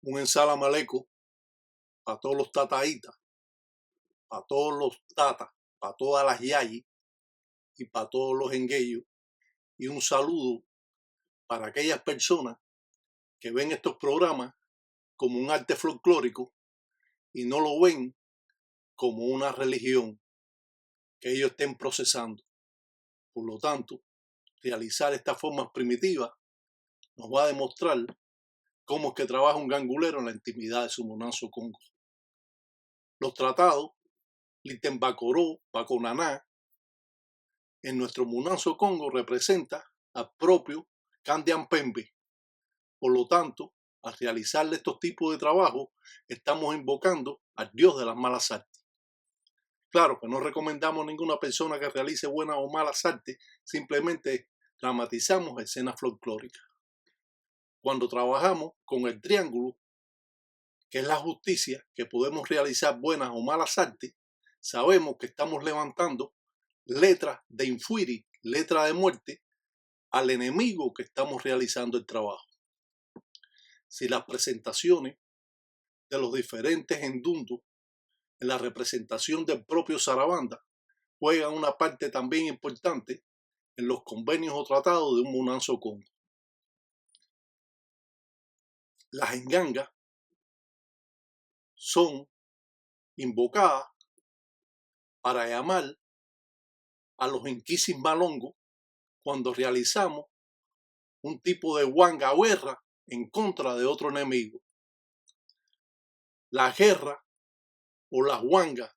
un ensalamaleco para todos los tataitas, para todos los tatas, para todas las yayis y para todos los engueyos. Y un saludo para aquellas personas que ven estos programas como un arte folclórico y no lo ven como una religión que ellos estén procesando. Por lo tanto, realizar estas formas primitivas nos va a demostrar cómo es que trabaja un gangulero en la intimidad de su Munanzo Congo. Los tratados Litembacoró, Baconaná, en nuestro Munanzo Congo representa al propio Candian Pembe. Por lo tanto, al realizar estos tipos de trabajo, estamos invocando al dios de las malas artes. Claro que no recomendamos a ninguna persona que realice buenas o malas artes, simplemente dramatizamos escenas folclóricas. Cuando trabajamos con el triángulo, que es la justicia, que podemos realizar buenas o malas artes, sabemos que estamos levantando letras de infuiri, letra de muerte, al enemigo que estamos realizando el trabajo. Si las presentaciones de los diferentes endundos en la representación del propio Sarabanda juegan una parte también importante en los convenios o tratados de un Munanzo Congo. Las engangas son invocadas para llamar a los inquisis malongos cuando realizamos un tipo de huanga o guerra en contra de otro enemigo. La guerra o las huangas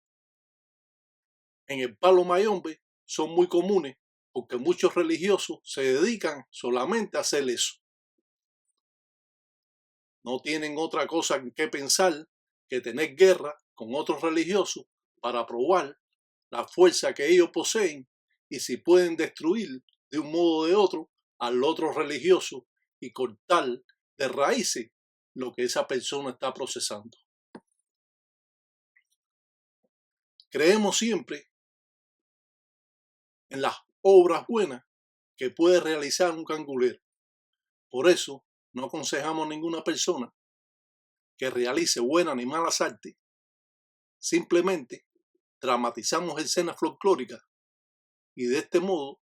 en el Palo Mayombe son muy comunes porque muchos religiosos se dedican solamente a hacer eso. No tienen otra cosa que pensar que tener guerra con otros religiosos para probar la fuerza que ellos poseen y si pueden destruir de un modo o de otro al otro religioso y cortar de raíces lo que esa persona está procesando. Creemos siempre en las obras buenas que puede realizar un gangulero. Por eso no aconsejamos a ninguna persona que realice buenas ni malas artes. Simplemente dramatizamos escenas folclóricas y de este modo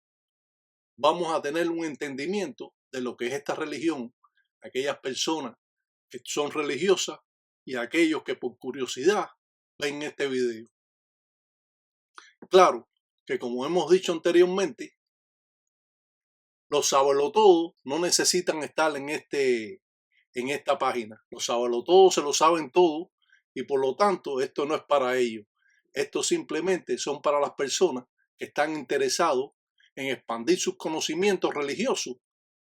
vamos a tener un entendimiento de lo que es esta religión, aquellas personas que son religiosas y aquellos que por curiosidad ven este video. Claro que como hemos dicho anteriormente, los sabelotodos no necesitan estar en esta página. Los sabelotodos se lo saben todo y por lo tanto esto no es para ellos. Esto simplemente son para las personas que están interesados en expandir sus conocimientos religiosos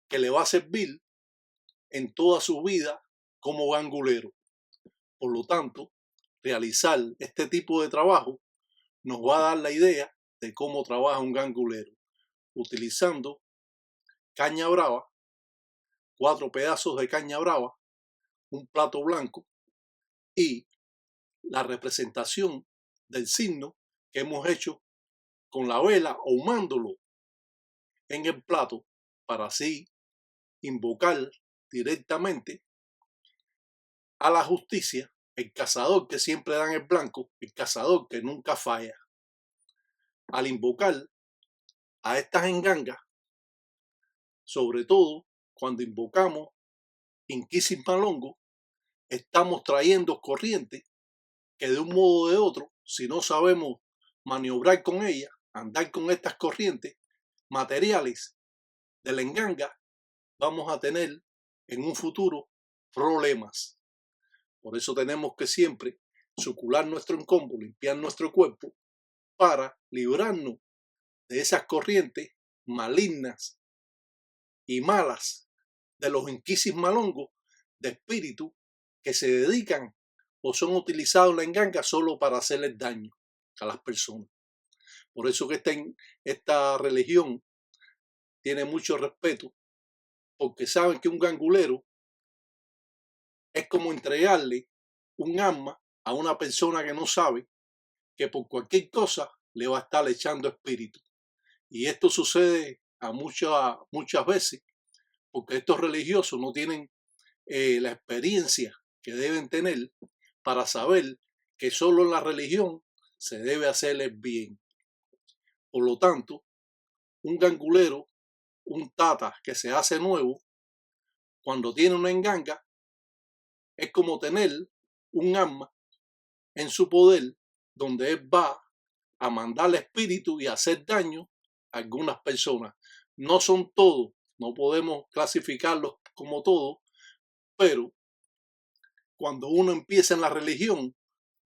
que le va a servir en toda su vida como gangulero. Por lo tanto, realizar este tipo de trabajo nos va a dar la idea de cómo trabaja un gangulero, utilizando caña brava, 4 pedazos de caña brava, un plato blanco y la representación del signo que hemos hecho con la vela ahumándolo en el plato para así invocar directamente a la justicia, el cazador que siempre da en el blanco, el cazador que nunca falla. Al invocar a estas engangas, sobre todo cuando invocamos inquisis malongo, estamos trayendo corriente que de un modo o de otro, si no sabemos maniobrar con ella, andar con estas corrientes materiales de la enganga, vamos a tener en un futuro problemas. Por eso tenemos que siempre sucular nuestro encombo, limpiar nuestro cuerpo para librarnos de esas corrientes malignas y malas de los inquisis malongos de espíritu que se dedican o son utilizados en la enganga solo para hacerles daño a las personas. Por eso que esta religión tiene mucho respeto, porque saben que un gangulero es como entregarle un arma a una persona que no sabe que por cualquier cosa le va a estar echando espíritu. Y esto sucede a muchas veces porque estos religiosos no tienen la experiencia que deben tener para saber que solo en la religión se debe hacer el bien. Por lo tanto, un gangulero, un tata que se hace nuevo, cuando tiene una enganga, es como tener un arma en su poder donde él va a mandar espíritu y hacer daño a algunas personas. No son todos, no podemos clasificarlos como todos, pero cuando uno empieza en la religión,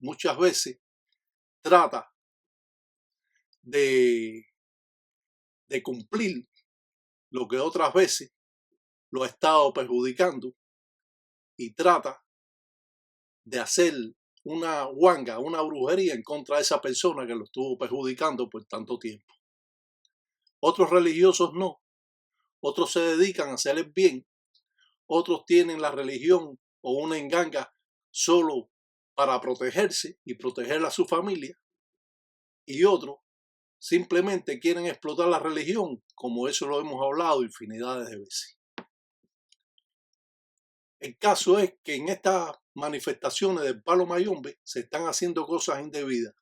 muchas veces trata de, de cumplir lo que otras veces lo ha estado perjudicando y trata de hacer una huanga, una brujería en contra de esa persona que lo estuvo perjudicando por tanto tiempo. Otros religiosos no, otros se dedican a hacer el bien, otros tienen la religión o una enganga solo para protegerse y proteger a su familia, y otros simplemente quieren explotar la religión, como eso lo hemos hablado infinidades de veces. El caso es que en estas manifestaciones del Palo Mayombe se están haciendo cosas indebidas.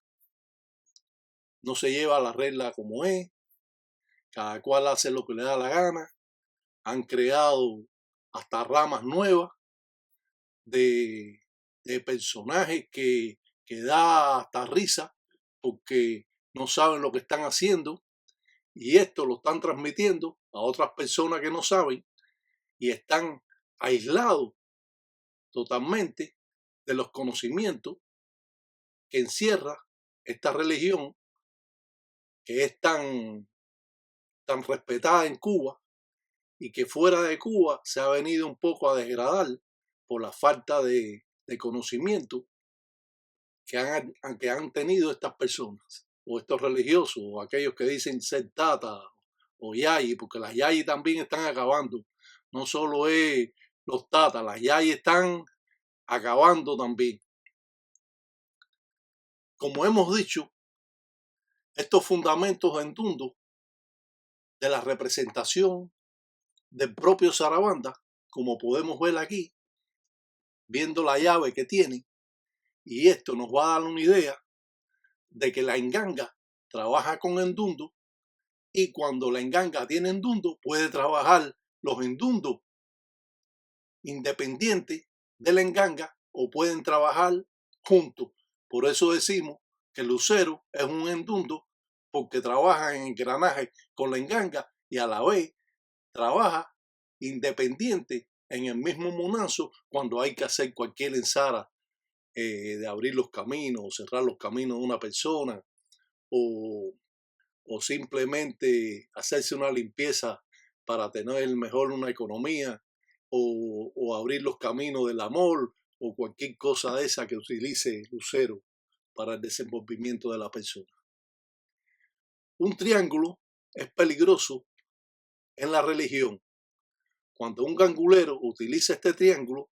No se lleva la regla como es, cada cual hace lo que le da la gana. Han creado hasta ramas nuevas de personajes que da hasta risa porque no saben lo que están haciendo, y esto lo están transmitiendo a otras personas que no saben y están aislados totalmente de los conocimientos que encierra esta religión, que es tan respetada en Cuba y que fuera de Cuba se ha venido un poco a degradar por la falta de conocimiento que han tenido estas personas, o estos religiosos, o aquellos que dicen ser tata o yayi, porque las yayi también están acabando. No solo es los tatas, las yayi están acabando también. Como hemos dicho, estos fundamentos endundos de la representación del propio Sarabanda, como podemos ver aquí, viendo la llave que tiene, y esto nos va a dar una idea de que la enganga trabaja con endundo, y cuando la enganga tiene endundo puede trabajar los endundos independientes de la enganga o pueden trabajar juntos. Por eso decimos que el lucero es un endundo, porque trabaja en engranaje con la enganga y a la vez trabaja independiente en el mismo monazo cuando hay que hacer cualquier ensara de abrir los caminos o cerrar los caminos de una persona, o simplemente hacerse una limpieza para tener mejor una economía, o abrir los caminos del amor, o cualquier cosa de esa que utilice lucero para el desenvolvimiento de la persona. Un triángulo es peligroso en la religión. Cuando un gangulero utiliza este triángulo,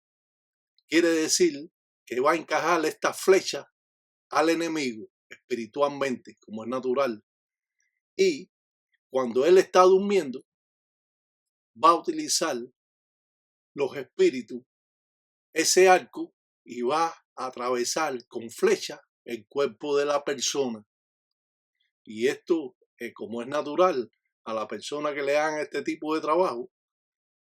quiere decir que va a encajar esta flecha al enemigo espiritualmente, como es natural. Y cuando él está durmiendo, va a utilizar los espíritus ese arco y va a atravesar con flecha el cuerpo de la persona. Y esto, como es natural, a la persona que le hagan este tipo de trabajo,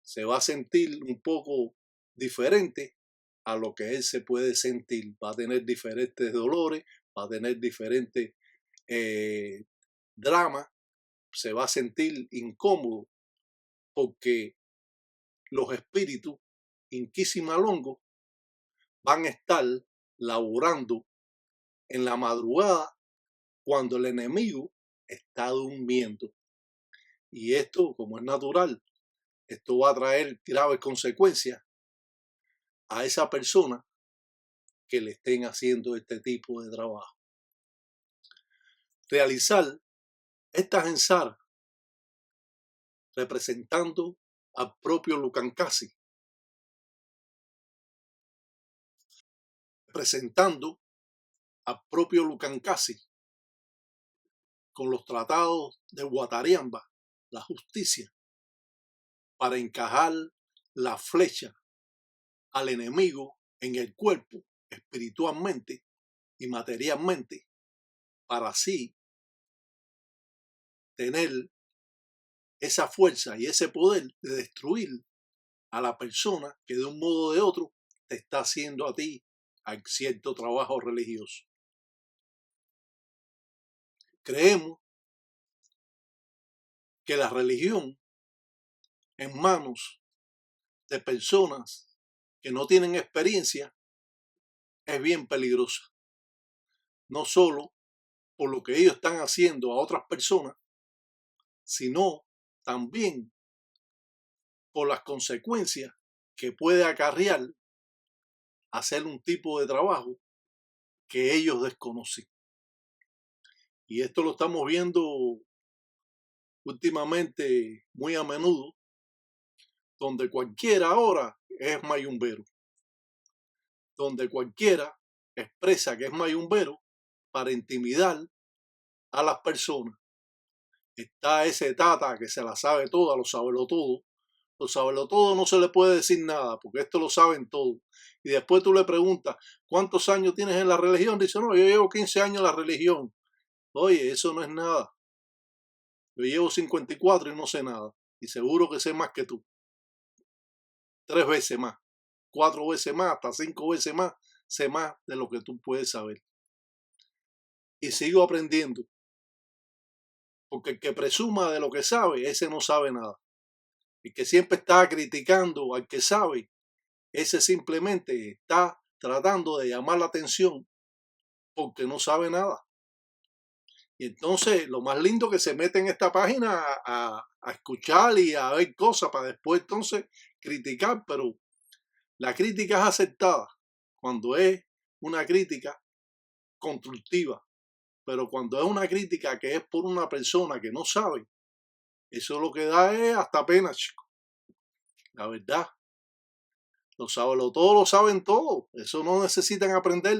se va a sentir un poco diferente a lo que él se puede sentir. Va a tener diferentes dolores, va a tener diferentes dramas, se va a sentir incómodo porque los espíritus Inquisimalongo van a estar laborando en la madrugada cuando el enemigo está durmiendo. Y esto, como es natural, esto va a traer graves consecuencias a esa persona que le estén haciendo este tipo de trabajo. Realizar estas ensaras representando al propio Lucancasi, representando al propio Lucancasi con los tratados de Guatariamba, la justicia, para encajar la flecha al enemigo en el cuerpo, espiritualmente y materialmente, para así tener esa fuerza y ese poder de destruir a la persona que de un modo o de otro te está haciendo a ti cierto trabajo religioso. Creemos que la religión en manos de personas que no tienen experiencia es bien peligrosa, no solo por lo que ellos están haciendo a otras personas, sino también por las consecuencias que puede acarrear hacer un tipo de trabajo que ellos desconocen. Y esto lo estamos viendo últimamente muy a menudo, donde cualquiera ahora es mayumbero, donde cualquiera expresa que es mayumbero para intimidar a las personas. Está ese tata que se la sabe toda, lo sabe todo. Lo sabe todo, no se le puede decir nada, porque esto lo saben todos. Y después tú le preguntas, ¿cuántos años tienes en la religión? Dice, no, yo llevo 15 años en la religión. Oye, eso no es nada. Yo llevo 54 y no sé nada. Y seguro que sé más que tú. 3 veces más, 4 veces más, hasta 5 veces más, sé más de lo que tú puedes saber. Y sigo aprendiendo. Porque el que presuma de lo que sabe, ese no sabe nada. El que siempre está criticando al que sabe, ese simplemente está tratando de llamar la atención porque no sabe nada. Y entonces lo más lindo que se mete en esta página a escuchar y a ver cosas para después entonces criticar, pero la crítica es aceptada cuando es una crítica constructiva, pero cuando es una crítica que es por una persona que no sabe, eso lo que da es hasta pena, chico. La verdad, todos lo saben todo, eso no necesitan aprender.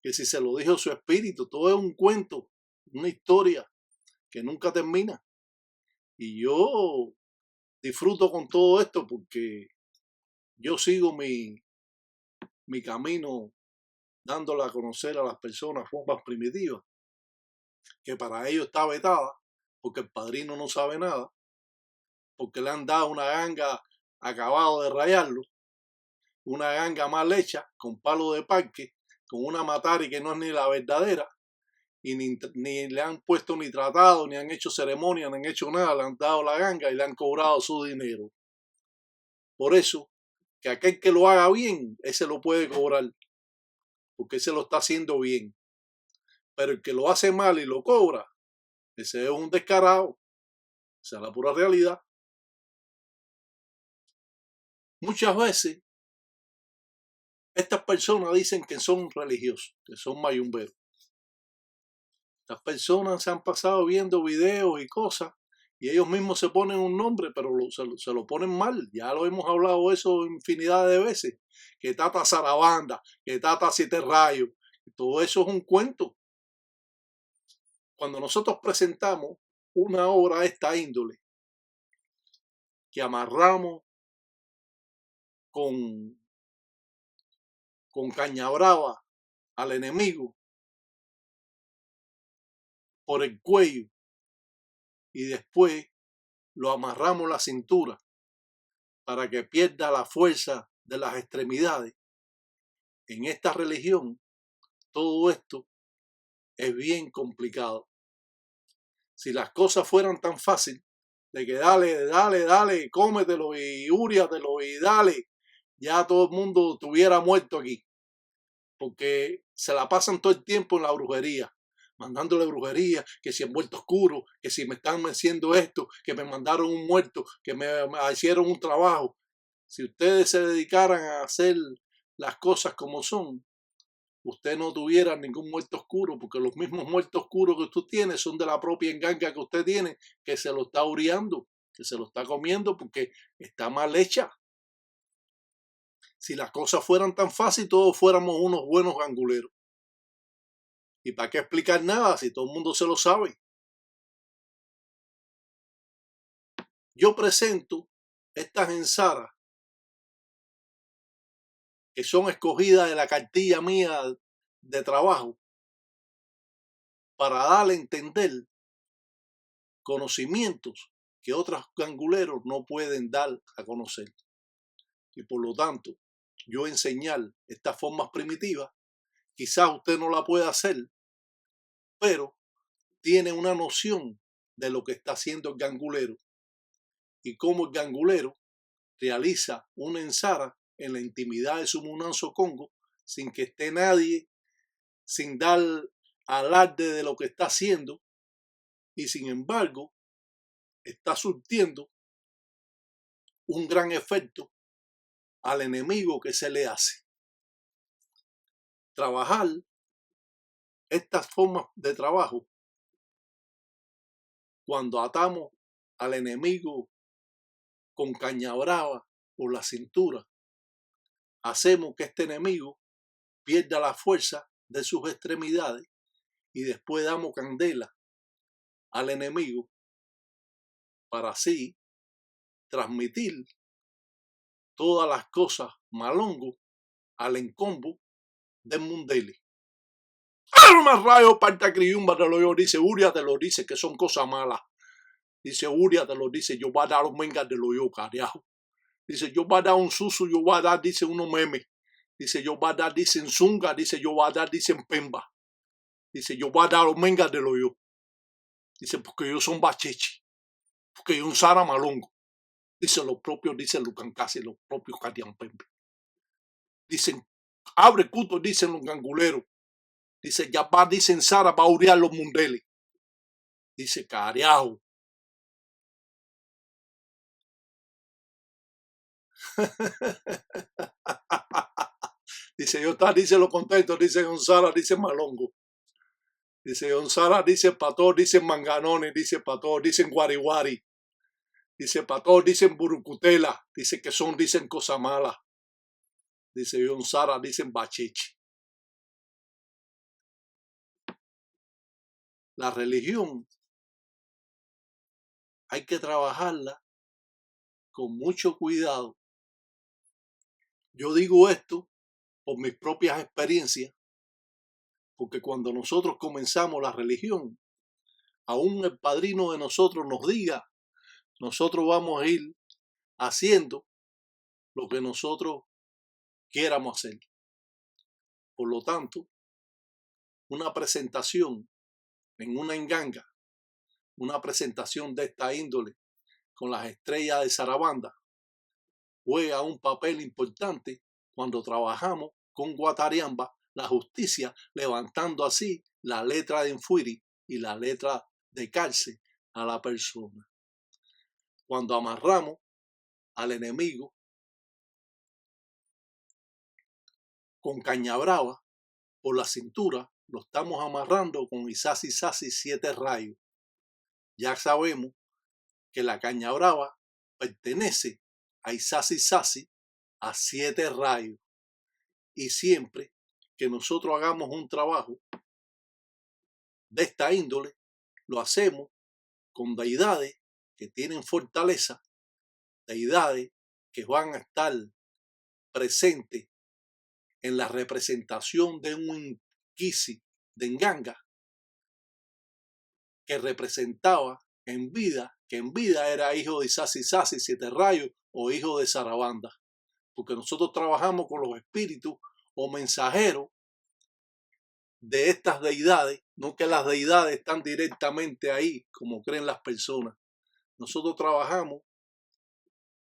Que si se lo dijo su espíritu, todo es un cuento, una historia que nunca termina. Y yo disfruto con todo esto porque yo sigo mi camino dándole a conocer a las personas formas primitivas, que para ellos está vetada, porque el padrino no sabe nada, porque le han dado una ganga acabado de rayarlo, una ganga mal hecha, con palo de parque, con una matari que no es ni la verdadera, y ni le han puesto ni tratado, ni han hecho ceremonia, ni han hecho nada, le han dado la ganga y le han cobrado su dinero. Por eso, que aquel que lo haga bien, ese lo puede cobrar, porque ese lo está haciendo bien. Pero el que lo hace mal y lo cobra, ese es un descarado. Esa es la pura realidad. Muchas veces, estas personas dicen que son religiosos, que son mayumberos. Estas personas se han pasado viendo videos y cosas y ellos mismos se ponen un nombre, pero se lo ponen mal. Ya lo hemos hablado eso infinidad de veces. Que Tata Zarabanda, que Tata Siete Rayos, todo eso es un cuento. Cuando nosotros presentamos una obra de esta índole, que amarramos con caña brava al enemigo por el cuello y después lo amarramos la cintura para que pierda la fuerza de las extremidades. En esta religión, todo esto es bien complicado. Si las cosas fueran tan fáciles, de que dale, cómetelo y úriatelo y dale, ya todo el mundo estuviera muerto aquí. Porque se la pasan todo el tiempo en la brujería, mandándole brujería, que si el muerto oscuro, que si me están haciendo esto, que me mandaron un muerto, que me hicieron un trabajo. Si ustedes se dedicaran a hacer las cosas como son, usted no tuviera ningún muerto oscuro, porque los mismos muertos oscuros que usted tiene son de la propia enganga que usted tiene, que se lo está uriando, que se lo está comiendo porque está mal hecha. Si las cosas fueran tan fáciles, todos fuéramos unos buenos ganguleros. ¿Y para qué explicar nada si todo el mundo se lo sabe? Yo presento estas ensaras que son escogidas de la cartilla mía de trabajo para darle a entender conocimientos que otros ganguleros no pueden dar a conocer. Y por lo tanto, yo enseñar estas formas primitivas, quizás usted no la pueda hacer, pero tiene una noción de lo que está haciendo el gangulero y cómo el gangulero realiza una ensara en la intimidad de su munanzo Congo sin que esté nadie, sin dar alarde de lo que está haciendo, y sin embargo está surtiendo un gran efecto al enemigo que se le hace. Trabajar estas formas de trabajo, cuando atamos al enemigo con caña brava por la cintura, hacemos que este enemigo pierda la fuerza de sus extremidades y después damos candela al enemigo para así transmitir todas las cosas malongo al encombo del mundele. Arma rayo parta criumba te lo yo, dice Uria te lo dice que son cosas malas. Dice Uria te lo dice, yo voy a dar los mengas de lo yo, carajo. Dice, yo voy a dar un susu, yo voy a dar, dice uno meme. Dice, yo voy a dar, dicen zunga, dice, yo voy a dar, dicen pemba. Dice, yo voy a dar los mengas de lo yo. Dice, porque ellos son bachechi. Porque yo un sara malongo. Dice los propios, dicen los cancasi, los propios catian pembe. Dicen, abre cuto, dicen los ganguleros. Dice, ya va, dicen sara, va a uriar los mundeles. Dice, carajo. Dice, yo está, dice lo contento, dice Gonzara, dice malongo. Dice Gonzara, dice pató, dicen manganones, dice pató, dicen guariguari. Dice pató, dicen burucutela, dice que son, dicen cosas malas. Dice Gonzara, dicen bachichi. La religión hay que trabajarla con mucho cuidado. Yo digo esto por mis propias experiencias, porque cuando nosotros comenzamos la religión, aún el padrino de nosotros nos diga, nosotros vamos a ir haciendo lo que nosotros quieramos hacer. Por lo tanto, una presentación en una enganga, una presentación de esta índole con las estrellas de Sarabanda, juega un papel importante cuando trabajamos con Guatariamba, la justicia, levantando así la letra de Enfuiri y la letra de cárcel a la persona. Cuando amarramos al enemigo con caña brava por la cintura, lo estamos amarrando con Isasi 7 rayos. Ya sabemos que la caña brava pertenece a Isasi a 7 rayos. Y siempre que nosotros hagamos un trabajo de esta índole, lo hacemos con deidades que tienen fortaleza, deidades que van a estar presentes en la representación de un Kisi de Nganga que representaba en vida, que en vida era hijo de Isasi 7 rayos o hijo de Sarabanda, porque nosotros trabajamos con los espíritus o mensajeros de estas deidades, no que las deidades están directamente ahí como creen las personas. Nosotros trabajamos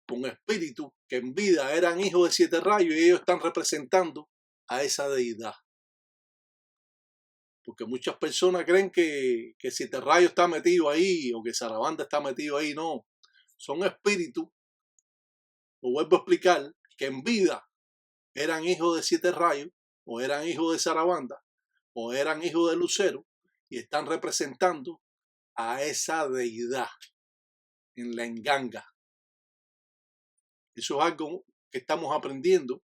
con espíritus que en vida eran hijos de 7 rayos y ellos están representando a esa deidad. Porque muchas personas creen que 7 rayos está metido ahí o que Sarabanda está metido ahí. No, son espíritus, lo vuelvo a explicar, que en vida eran hijos de 7 rayos o eran hijos de Sarabanda o eran hijos de Lucero y están representando a esa deidad en la enganga. Eso es algo que estamos aprendiendo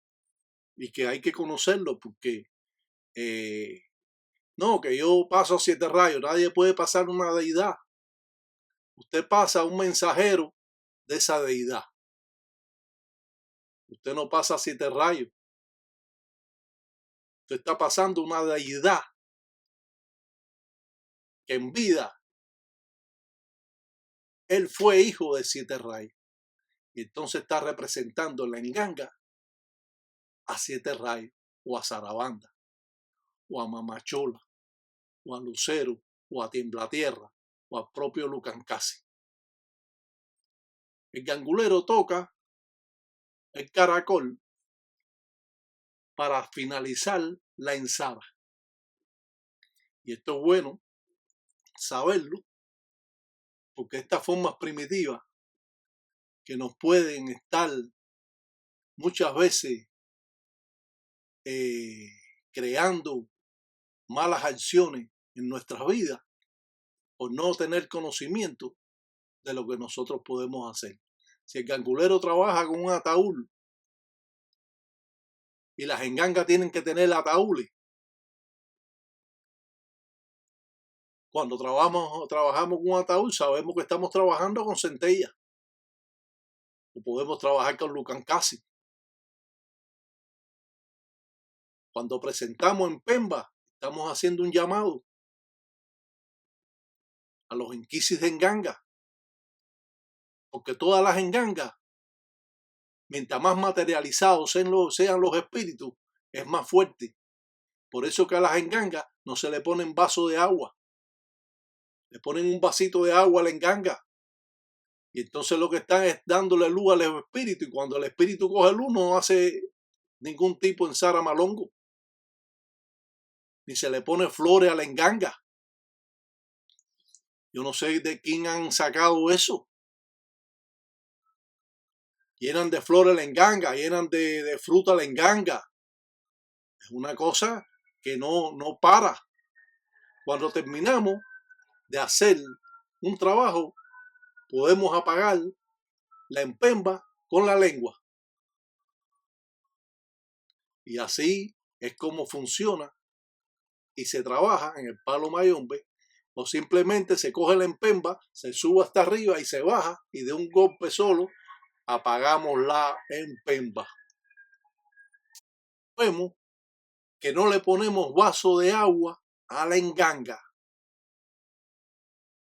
y que hay que conocerlo porque no, que yo paso a 7 rayos, nadie puede pasar una deidad. Usted pasa un mensajero de esa deidad. Usted no pasa a 7 rayos. Usted está pasando una deidad que en vida él fue hijo de Siete Rayos. Y entonces está representando la enganga a Siete Rayos, o a Zarabanda, o a Mamachola, o a Lucero, o a Tiemblatierra, o al propio Lucancasi. El gangulero toca el caracol para finalizar la ensara. Y esto es bueno saberlo, porque estas formas primitivas que nos pueden estar muchas veces creando malas acciones en nuestras vidas por no tener conocimiento de lo que nosotros podemos hacer. Si el gangulero trabaja con un ataúd y las engangas tienen que tener ataúdes, cuando trabajamos con un ataúd sabemos que estamos trabajando con centella, o podemos trabajar con Lucancasi. Cuando presentamos en Pemba, estamos haciendo un llamado a los enquisis de enganga, porque todas las engangas, mientras más materializados sean los espíritus, es más fuerte. Por eso que a las engangas no se le ponen vaso de agua, le ponen un vasito de agua a la enganga. Y entonces lo que están es dándole luz al espíritu, y cuando el espíritu coge luz no hace ningún tipo de ensara malongo, ni se le pone flores a la enganga. Yo no sé de quién han sacado eso. Llenan de flores la enganga, llenan de fruta la enganga. Es una cosa que no para. Cuando terminamos de hacer un trabajo, podemos apagar la empemba con la lengua. Y así es como funciona y se trabaja en el palo mayombe. O simplemente se coge la empemba, se sube hasta arriba y se baja, y de un golpe solo apagamos la empemba. Vemos que no le ponemos vaso de agua a la enganga,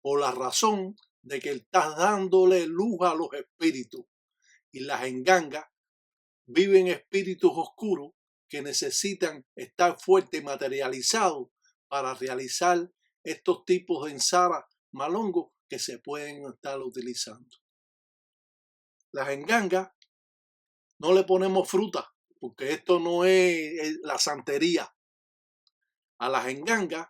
por la razón de que estás dándole luz a los espíritus, y las engangas viven espíritus oscuros que necesitan estar fuerte y materializados para realizar estos tipos de ensara malongos que se pueden estar utilizando. Las engangas no le ponemos fruta, porque esto no es la santería. A las engangas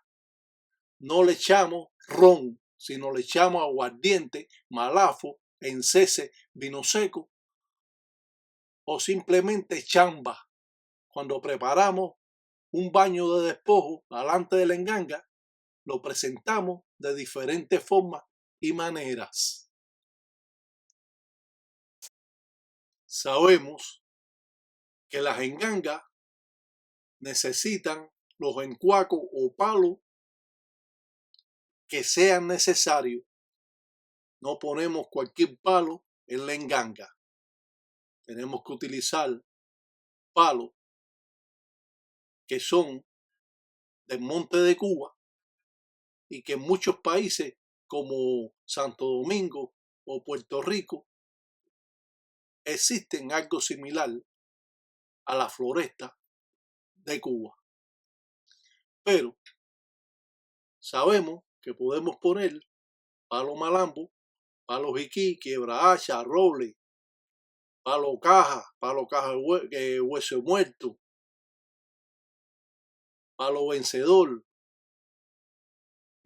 no le echamos ron, sino le echamos aguardiente, malafo, encese, vino seco, o simplemente chamba. Cuando preparamos un baño de despojo delante de la enganga, lo presentamos de diferentes formas y maneras. Sabemos que las engangas necesitan los encuacos o palos que sean necesarios. No ponemos cualquier palo en la enganga. Tenemos que utilizar palos que son del monte de Cuba, y que en muchos países como Santo Domingo o Puerto Rico existen algo similar a la floresta de Cuba. Pero sabemos que podemos poner palo malambo, palo jiquí, quiebra hacha, roble, palo caja hueso muerto, palo vencedor,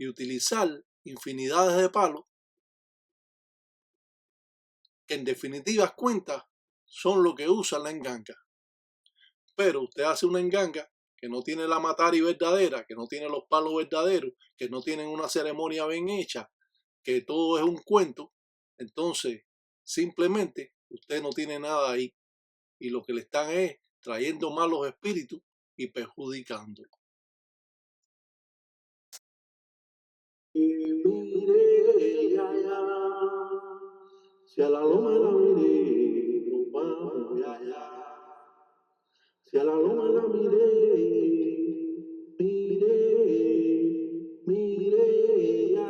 y utilizar infinidades de palos que en definitivas cuentas son lo que usa la enganga. Pero usted hace una enganga que no tiene la matari verdadera, que no tiene los palos verdaderos, que no tienen una ceremonia bien hecha, que todo es un cuento, entonces simplemente usted no tiene nada ahí, y lo que le están es trayendo malos espíritus y perjudicándolo. Si a la loma la miré, nos vamos allá. Si a la loma la miré, miré, ya.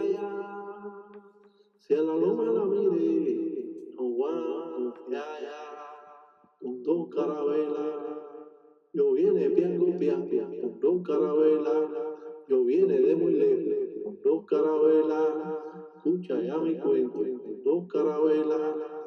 Si a la loma la miré, no guau, ya. Con dos carabelas, yo viene piango, piango, con dos carabelas, yo viene de muy lejos, con dos carabelas, escucha ya mi cuento, con dos carabelas,